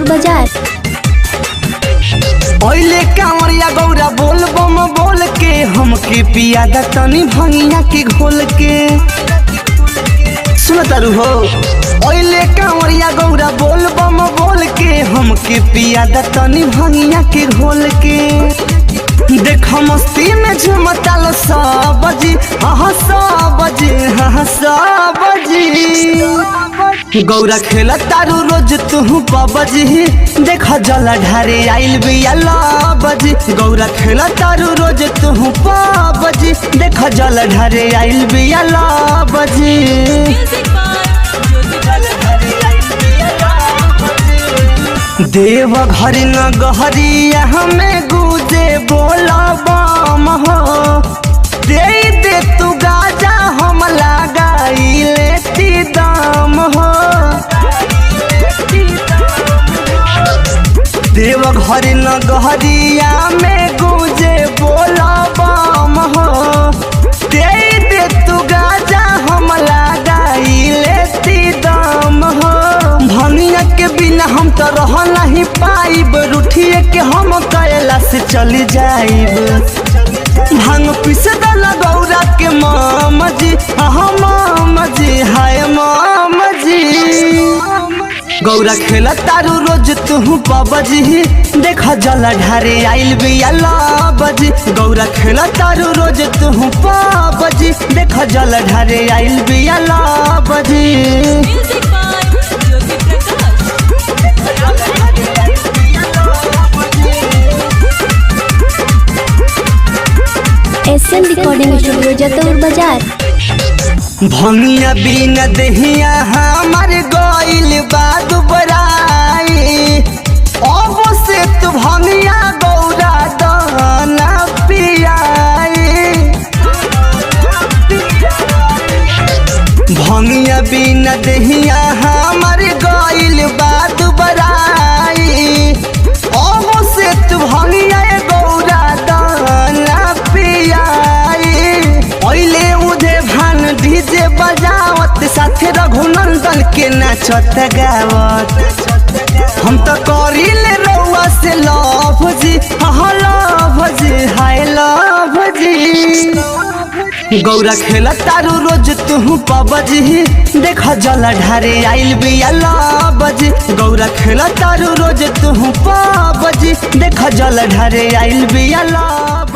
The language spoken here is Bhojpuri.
बाजार। पहले कांवरिया गौरा बोल बम बोल के हमके पिया तनी भंगिया के घोल के सुन तारू हो। पहले कांवरिया गौरा बोल बम बोल के हमके पिया तनी भंगिया के घोल के देख मस्ती में झुमता लो सब जी हाँ सब जी हाँ सब जी। गौरा खेला तारू रोज तू बाबजी देख जला ढारे आइल बिया लाबजी। गौरा खेला तारू रोज तू बाबजी देख जला ढारे आइल बिया लाबजी। देव घर न गहरिया हमें गुजे बोला बम हो दे तू गाजा हम लगाई लेती दाम हो। देव घर न गहरिया में गुजे बोला बम हो दे तू गाजा हम लगाई लेती दाम हो। भंगिया के बिना हम तो रह नहीं पाइब रूठिए के हम कैला से चली जाइब। भांग पिस दला गौरा के माम जी हाँ माम जी हाय माम जी। गौरा खेला तारू रोज तू बाबजी देख जला ढारे आइल बिया लाबजी। गौरा खेला तारू रोज तू बाबजी देख जला ढारे आइल बिया लाबजी। एसएम रिकॉर्डिंग स्टूडियो जतौर बाजार। भंगिया बिना दहिया हमार गइल बाद बराई अब से तू भंगिया गौरा दाना पियाई। भंगिया बिना दहिया हमार गइल बाद बराई अब से तू भंगिया गौरा दाना पियाई। पहले उधे भान डीजे बजावत साथे रघुनंदन के नाचत गावत हम तो करिले रउआ से लव जी हाँ लव जी हाय लव जी। गौरा खेला तारू रोज तू बाबजी देख जला ढारे आइल बिया लाबजी। गौरा खेला तारू रोज तू बाबजी देख जला ढारे आइल बिया लाब।